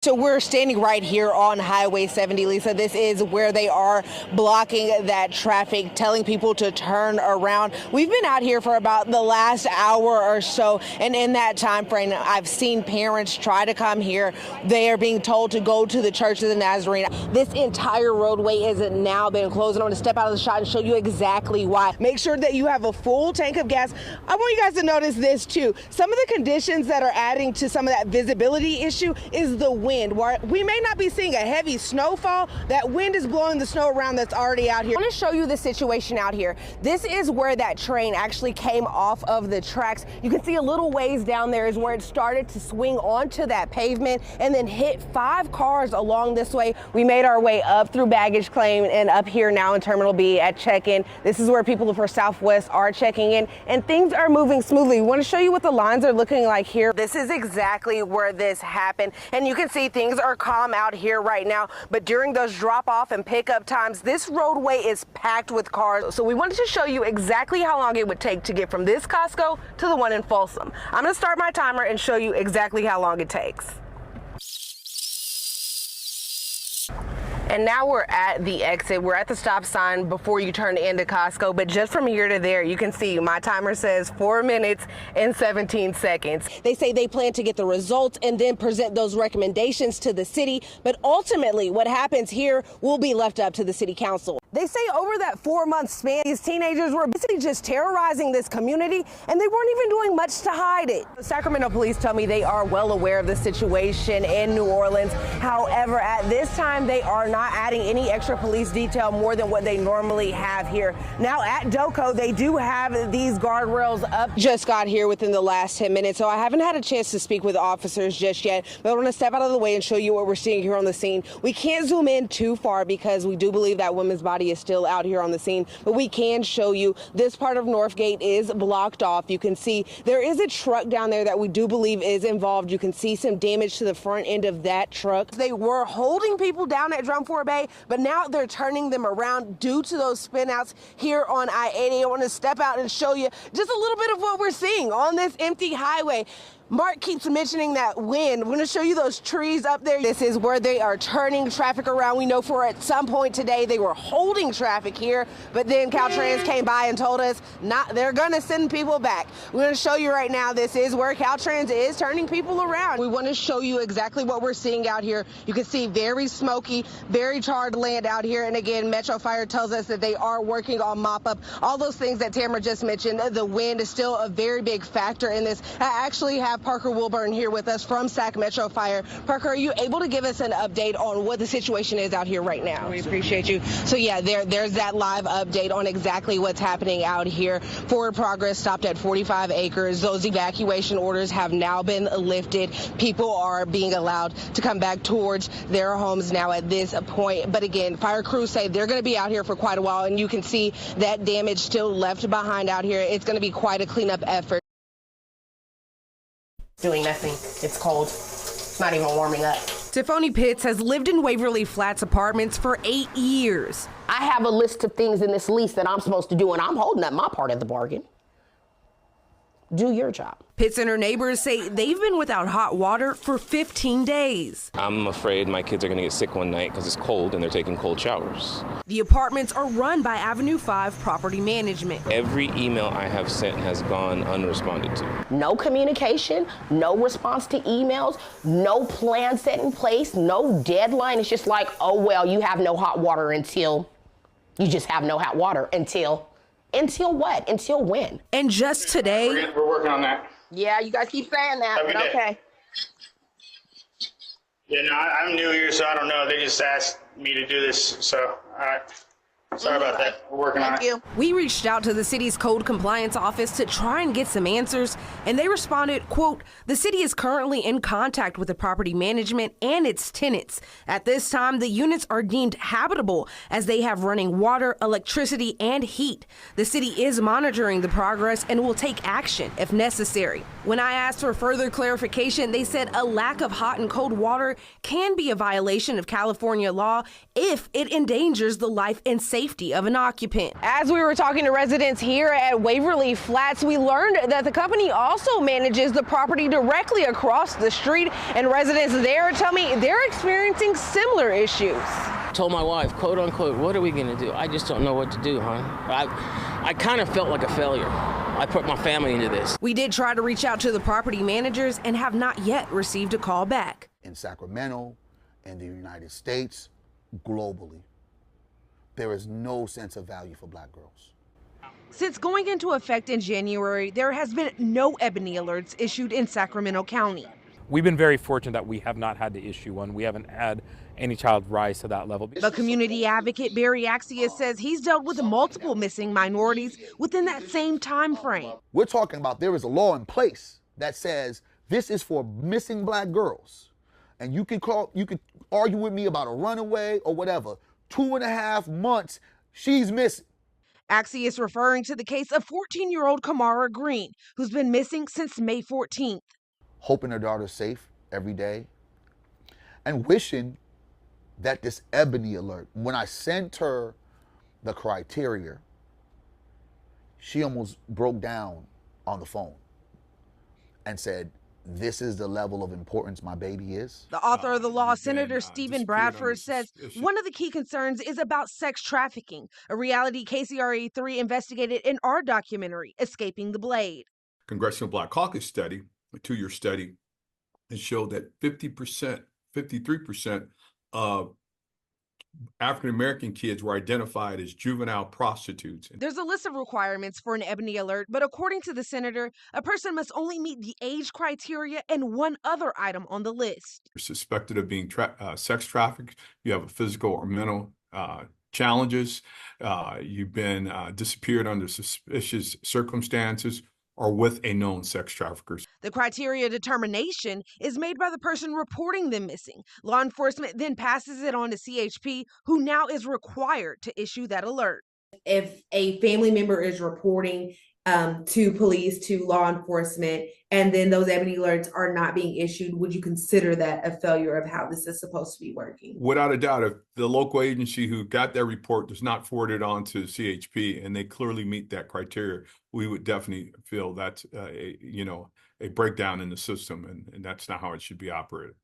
So we're standing right here on Highway 70, Lisa. This is where they are blocking that traffic, telling people to turn around. We've been out here for about the last hour or so, and in that time frame, I've seen parents try to come here. They are being told to go to the Church of the Nazarene. This entire roadway has now been closed, and I'm going to step out of the shot and show you exactly why. Make sure that you have a full tank of gas. I want you guys to notice this too. Some of the conditions that are adding to some of that visibility issue is the wind. Where we may not be seeing a heavy snowfall, that wind is blowing the snow around that's already out here. I want to show you the situation out here. This is where that train actually came off of the tracks. You can see a little ways down there is where it started to swing onto that pavement and then hit 5 cars along this way. We made our way up through baggage claim and up here now in Terminal B at check-in. This is where people for Southwest are checking in, and things are moving smoothly. We want to show you what the lines are looking like here. This is exactly where this happened, and you can see things are calm out here right now, but during those drop-off and pickup times, this roadway is packed with cars. So we wanted to show you exactly how long it would take to get from this Costco to the one in Folsom. I'm going to start my timer and show you exactly how long it takes. And now we're at the exit. We're at the stop sign before you turn into Costco, but just from here to there, you can see my timer says 4 minutes and 17 seconds. They say they plan to get the results and then present those recommendations to the city, but ultimately what happens here will be left up to the city council. They say over that 4-month span, these teenagers were basically just terrorizing this community, and they weren't even doing much to hide it. The Sacramento police tell me they are well aware of the situation in New Orleans. However, at this time, they are not adding any extra police detail more than what they normally have here. Now at DoCo, they do have these guardrails up. Just got here within the last 10 minutes, so I haven't had a chance to speak with officers just yet, but I want to step out of the way and show you what we're seeing here on the scene. We can't zoom in too far because we do believe that woman's body is still out here on the scene, but we can show you this part of Northgate is blocked off. You can see there is a truck down there that we do believe is involved. You can see some damage to the front end of that truck. They were holding people down at Drum 4 Bay, but now they're turning them around due to those spinouts here on I-80. I want to step out and show you just a little bit of what we're seeing on this empty highway. Mark keeps mentioning that wind. We're going to show you those trees up there. This is where they are turning traffic around. We know for at some point today they were holding traffic here, but then Caltrans came by and told us they're going to send people back. We're going to show you right now. This is where Caltrans is turning people around. We want to show you exactly what we're seeing out here. You can see very smoky, very charred land out here. And again, Metro Fire tells us that they are working on mop up all those things that Tamara just mentioned. The wind is still a very big factor in this. I actually have Parker Wilburn here with us from Sac Metro Fire. Parker, are you able to give us an update on what the situation is out here right now? We appreciate you. So yeah, there's that live update on exactly what's happening out here. Forward progress stopped at 45 acres. Those evacuation orders have now been lifted. People are being allowed to come back towards their homes now at this point. But again, fire crews say they're going to be out here for quite a while, and you can see that damage still left behind out here. It's going to be quite a cleanup effort. Doing nothing. It's cold. It's not even warming up. Tiffany Pitts has lived in Waverly Flats apartments for 8 years. I have a list of things in this lease that I'm supposed to do, and I'm holding up my part of the bargain. Do your job. Pitts and her neighbors say they've been without hot water for 15 days. I'm afraid my kids are going to get sick one night because it's cold and they're taking cold showers. The apartments are run by Avenue 5 Property Management. Every email I have sent has gone unresponded to. No communication, no response to emails, no plan set in place, no deadline. It's just like, oh, well, you have no hot water until, you just have no hot water until what? Until when? And just today. We're working on that. Yeah, you guys keep saying that, but okay. Yeah, no, I'm new here, so I don't know. They just asked me to do this, so all right. Sorry about that. We're working on it. Thank you. We reached out to the city's code compliance office to try and get some answers, and they responded, quote, "The city is currently in contact with the property management and its tenants. At this time, the units are deemed habitable as they have running water, electricity, and heat. The city is monitoring the progress and will take action if necessary." When I asked for further clarification, they said a lack of hot and cold water can be a violation of California law if it endangers the life and safety safety of an occupant. As we were talking to residents here at Waverly Flats, we learned that the company also manages the property directly across the street, and residents there tell me they're experiencing similar issues. Told my wife, quote unquote, what are we gonna do? I just don't know what to do, hon. I kind of felt like a failure. I put my family into this. We did try to reach out to the property managers and have not yet received a call back. In Sacramento, in the United States, globally, there is no sense of value for black girls. Since going into effect in January, there has been no ebony alerts issued in Sacramento County. We've been very fortunate that we have not had to issue one. We haven't had any child rise to that level. But community advocate Barry Axius says he's dealt with multiple missing minorities within that same time frame. We're talking about there is a law in place that says this is for missing black girls. And you can argue with me about a runaway or whatever. 2.5 months, she's missing. Axius referring to the case of 14-year-old Kamara Green, who's been missing since May 14th. Hoping her daughter's safe every day and wishing that this ebony alert, when I sent her the criteria, she almost broke down on the phone and said, this is the level of importance my baby is. The author of the law, Senator Stephen Bradford, says one of the key concerns is about sex trafficking, a reality KCRA3 investigated in our documentary, Escaping the Blade. Congressional Black Caucus study, a 2-year study, has showed that 53% of African-American kids were identified as juvenile prostitutes. There's a list of requirements for an ebony alert, but according to the senator, a person must only meet the age criteria and one other item on the list. You're suspected of being sex trafficked, you have a physical or mental challenges, you've been disappeared under suspicious circumstances, or with a known sex trafficker. The criteria determination is made by the person reporting them missing. Law enforcement then passes it on to CHP, who now is required to issue that alert. If a family member is reporting to police, to law enforcement, and then those ebony alerts are not being issued, would you consider that a failure of how this is supposed to be working? Without a doubt, if the local agency who got that report does not forward it on to CHP and they clearly meet that criteria, we would definitely feel that's a breakdown in the system, and that's not how it should be operated.